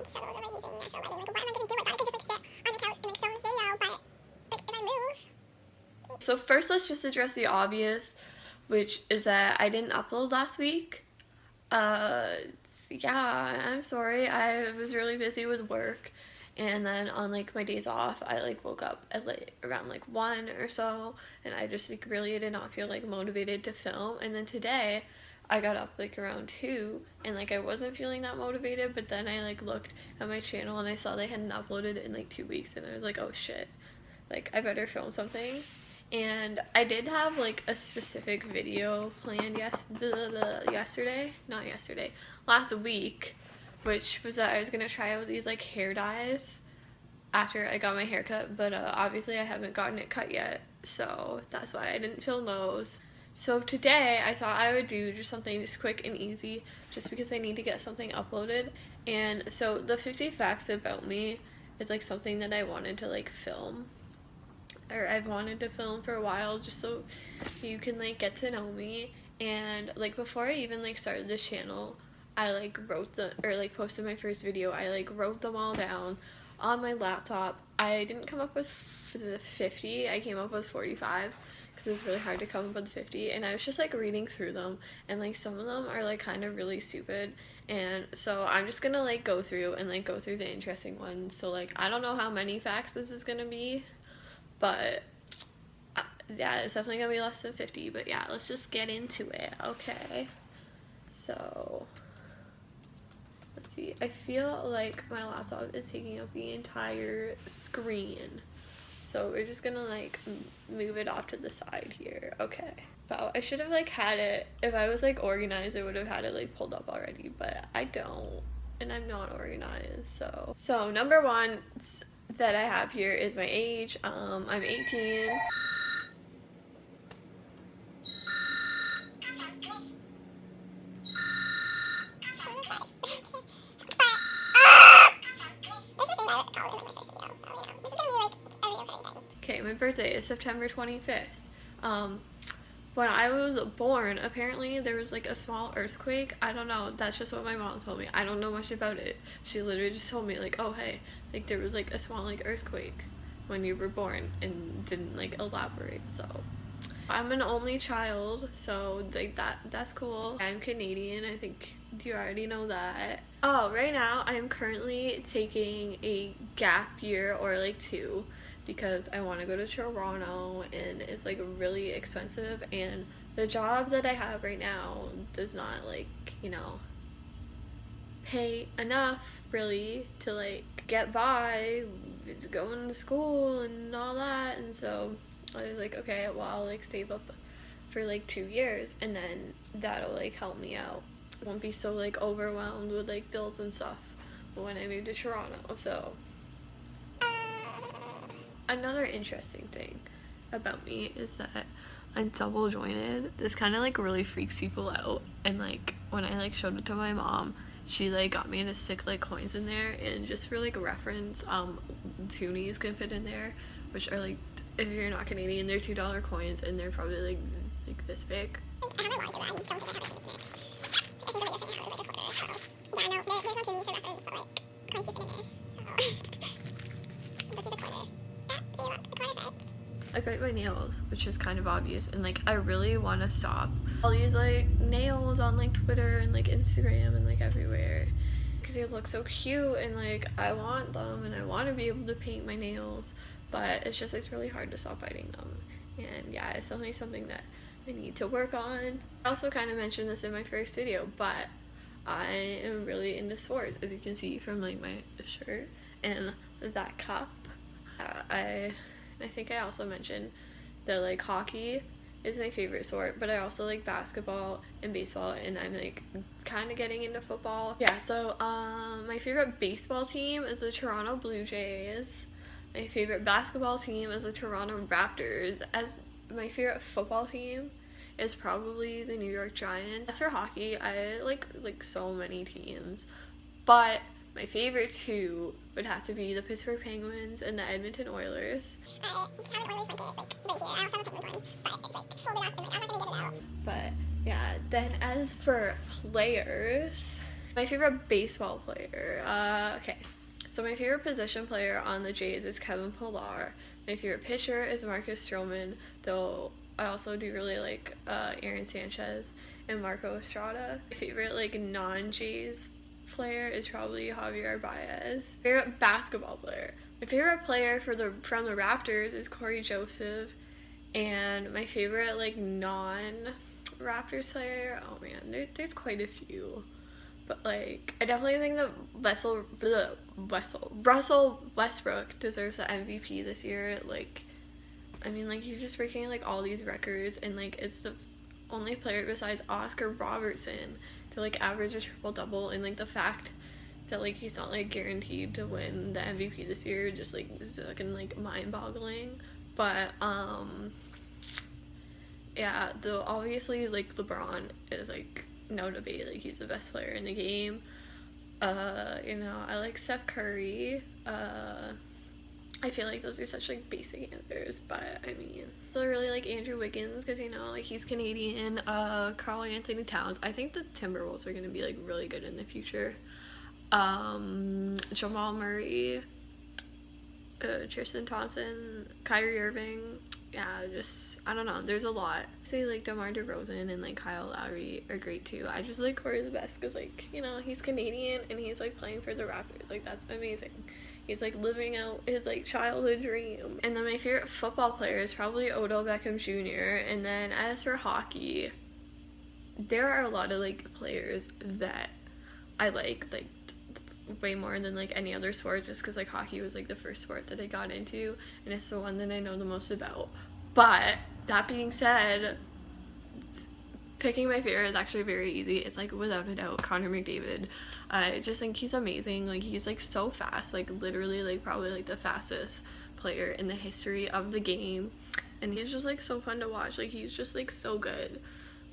struggles of like using natural lighting. Like, why am I gonna do it? I could just like sit on the couch and like film this video, but like if I move. So first, let's just address the obvious, which is that I didn't upload last week. Yeah, I'm sorry. I was really busy with work, and then on like my days off, I like woke up at like around like 1 or so, and I just like really did not feel like motivated to film. And then today, I got up like around 2, and like I wasn't feeling that motivated, but then I like looked at my channel and I saw they hadn't uploaded in like 2 weeks, and I was like, oh shit, like I better film something. And I did have like a specific video planned last week, which was that I was gonna try out these like hair dyes after I got my hair cut, but obviously I haven't gotten it cut yet, so that's why I didn't film those. So today I thought I would do just something just quick and easy, just because I need to get something uploaded. And so the 50 facts about me is like something that I wanted to like film, or I've wanted to film for a while, just so you can like get to know me. And like before I even like started this channel, I like wrote like posted my first video, I like wrote them all down on my laptop. I didn't come up with the 50, I came up with 45 because it was really hard to come up with 50, and I was just like reading through them, and like some of them are like kind of really stupid, and so I'm just gonna like go through the interesting ones. So like I don't know how many facts this is gonna be, but yeah, it's definitely gonna be less than 50. But yeah, let's just get into it. Okay, so let's see. I feel like my laptop is taking up the entire screen, so we're just gonna like move it off to the side here. Okay. Wow, I should have like had it, if I was like organized, I would have had it like pulled up already, but I don't, and I'm not organized. So number one that I have here is my age. I'm 18. Okay, my birthday is September 25th. When I was born, apparently there was like a small earthquake. I don't know, that's just what my mom told me. I don't know much about it. She literally just told me like, oh hey, like there was like a small like earthquake when you were born, and didn't like elaborate. So I'm an only child, so like that's cool. I'm Canadian, I think you already know that. Oh, right now I'm currently taking a gap year or like 2, because I want to go to Toronto, and it's like really expensive, and the job that I have right now does not like, you know, pay enough really to like get by going to school and all that. And so I was like, okay, well I'll like save up for like 2 years, and then that'll like help me out. I won't be so like overwhelmed with like bills and stuff when I move to Toronto. So another interesting thing about me is that I'm double jointed. This kind of like really freaks people out, and like when I like showed it to my mom, she like got me to stick like coins in there, and just for like reference, toonies can fit in there, which are like, if you're not Canadian, they're $2 coins, and they're probably like this big. I bite my nails, which is kind of obvious, and like I really want to stop all these like nails on like Twitter and like Instagram and like everywhere, because they look so cute, and like I want them, and I want to be able to paint my nails, but it's just it's really hard to stop biting them. And yeah, it's definitely something that I need to work on. I also kind of mentioned this in my first video, but I am really into sports, as you can see from like my shirt and that cup. I think I also mentioned that like hockey is my favorite sport, but I also like basketball and baseball, and I'm like kind of getting into football. Yeah, so my favorite baseball team is the Toronto Blue Jays. My favorite basketball team is the Toronto Raptors. As my favorite football team is probably the New York Giants. As for hockey, I like so many teams, but my favorite 2 would have to be the Pittsburgh Penguins and the Edmonton Oilers. But yeah, then as for players, My favorite baseball player. Okay. So my favorite position player on the Jays is Kevin Pillar. My favorite pitcher is Marcus Stroman, though I also do really like Aaron Sanchez and Marco Estrada. My favorite like non-Jays player is probably Javier Baez. Favorite basketball player. My favorite player from the Raptors is Corey Joseph, and my favorite like non-Raptors player. Oh man, there's quite a few. But, like, I definitely think that Russell Westbrook deserves the MVP this year. Like, I mean, like, he's just breaking, like, all these records. And, like, it's the only player besides Oscar Robertson to, like, average a triple-double. And, like, the fact that, like, he's not, like, guaranteed to win the MVP this year just, like, is fucking, like, mind-boggling. But, yeah, though, obviously, like, LeBron is, like, no debate, like he's the best player in the game. You know, I like Steph Curry. I feel like those are such like basic answers, but I mean, so I really like Andrew Wiggins because you know like he's Canadian. Karl Anthony Towns. I think the Timberwolves are gonna be like really good in the future. Jamal Murray, Tristan Thompson, Kyrie Irving. Yeah, just I don't know. There's a lot. Say like DeMar DeRozan and like Kyle Lowry are great too. I just like Corey the best because like you know he's Canadian and he's like playing for the Raptors. Like that's amazing. He's like living out his like childhood dream. And then my favorite football player is probably Odell Beckham Jr. And then as for hockey, there are a lot of like players that I like way more than like any other sport just because like hockey was like the first sport that I got into and it's the one that I know the most about. But that being said, picking my favorite is actually very easy. It's like without a doubt Connor McDavid. I just think he's amazing. Like he's like so fast, like literally like probably like the fastest player in the history of the game, and he's just like so fun to watch. Like he's just like so good.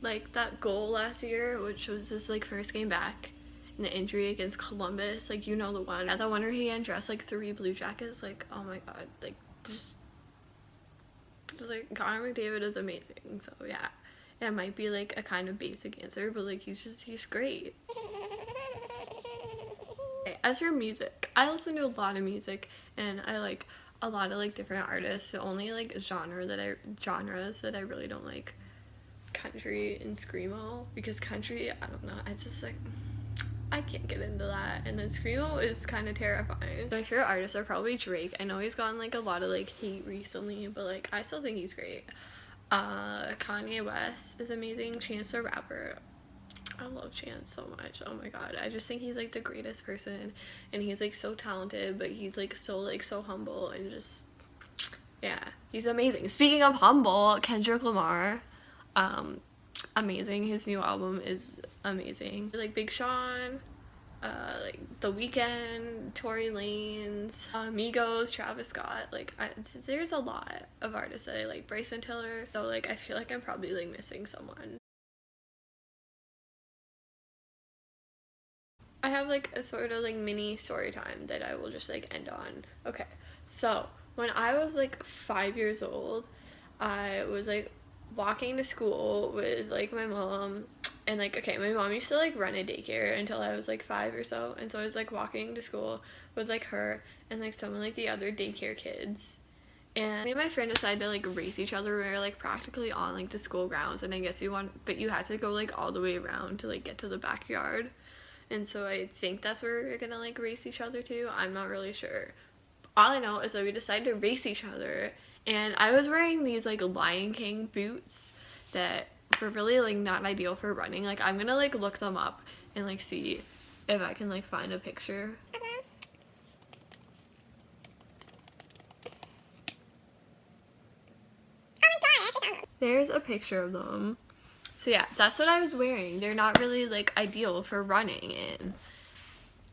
Like that goal last year, which was his like first game back, and the injury against Columbus, like you know the one at the one where he undressed like 3 Blue Jackets. Like oh my god, like just like Connor McDavid is amazing. So yeah, it might be like a kind of basic answer, but like he's great. Okay, as for music, I listen to a lot of music and I like a lot of like different artists. The only like genres that I really don't like country and screamo, because country, I don't know, I just like I can't get into that, and then screamo is kind of terrifying. My favorite artists are probably Drake. I know he's gotten like a lot of like hate recently, but like I still think he's great. Kanye West is amazing. Chance the Rapper, I love Chance so much. Oh my god, I just think he's like the greatest person, and he's like so talented, but he's like so humble, and just yeah, he's amazing. Speaking of humble, Kendrick Lamar, amazing. His new album is amazing. Like Big Sean, like The Weeknd, Tory Lanez, Migos, Travis Scott. Like there's a lot of artists that I like. Bryson Tiller. So like I feel like I'm probably like missing someone. I have like a sort of like mini story time that I will just like end on. Okay, so when I was like 5 years old, I was like walking to school with like my mom, and like okay, my mom used to like run a daycare until I was like 5 or so, and so I was like walking to school with like her and like some of like the other daycare kids, and me and my friend decided to like race each other. We were like practically on like the school grounds, and I guess you had to go like all the way around to like get to the backyard. And so I think that's where we're gonna like race each other to. I'm not really sure. All I know is that we decided to race each other, and I was wearing these like Lion King boots that were really like not ideal for running. Like I'm gonna like look them up and like see if I can like find a picture. There's a picture of them. So yeah, that's what I was wearing. They're not really like ideal for running in.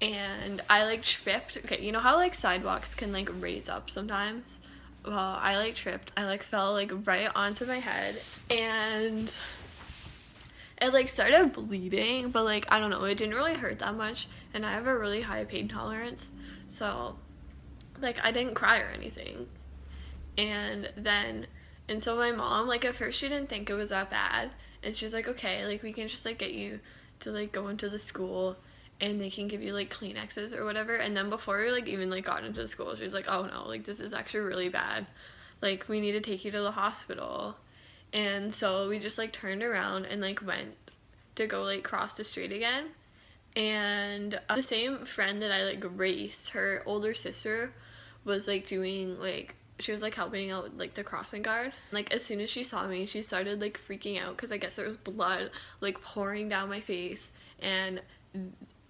And I like tripped. Okay, you know how like sidewalks can like raise up sometimes? Well, I like tripped. I like fell like right onto my head, and it like started bleeding, but like I don't know, it didn't really hurt that much, and I have a really high pain tolerance, so like I didn't cry or anything. And so my mom, like at first she didn't think it was that bad, and she's like, okay, like we can just like get you to like go into the school and they can give you like Kleenexes or whatever. And then before we like even like got into school, she was like, oh no, like this is actually really bad, like we need to take you to the hospital. And so we just like turned around and like went to go like cross the street again. And the same friend that I like raced, her older sister was like doing like, she was like helping out with like the crossing guard. Like as soon as she saw me, she started like freaking out because I guess there was blood like pouring down my face. And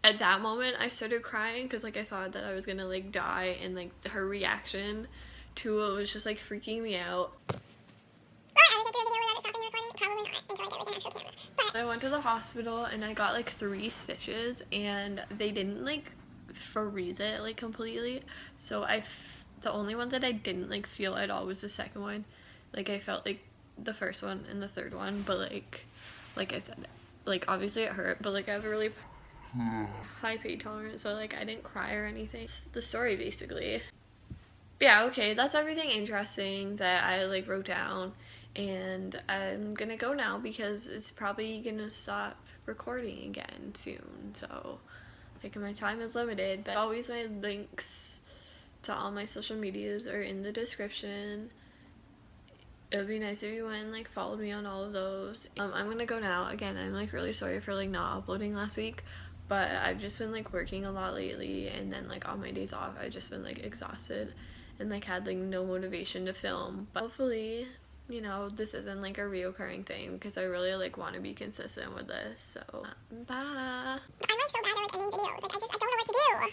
at that moment I started crying because like I thought that I was gonna like die, and like her reaction to it was just like freaking me out. Will I ever get to a video without it stopping the recording? Probably not until I get like an actual camera. But I went to the hospital and I got like 3 stitches, and they didn't like freeze it like completely. So the only one that I didn't like feel at all was the second one. Like I felt like the first one and the third one, but like I said, like obviously it hurt, but like I have a really high pain tolerance, so like I didn't cry or anything. It's the story basically. Yeah, okay, that's everything interesting that I like wrote down, and I'm gonna go now because it's probably gonna stop recording again soon. So like my time is limited, but always my links to all my social medias are in the description. It would be nice if you went and like followed me on all of those. I'm gonna go now. Again, I'm like really sorry for like not uploading last week, but I've just been like working a lot lately, and then like on my days off I've just been like exhausted and like had like no motivation to film. But hopefully, you know, this isn't like a reoccurring thing because I really like want to be consistent with this. So bye. I'm like so bad at like ending videos. Like I don't know what to do.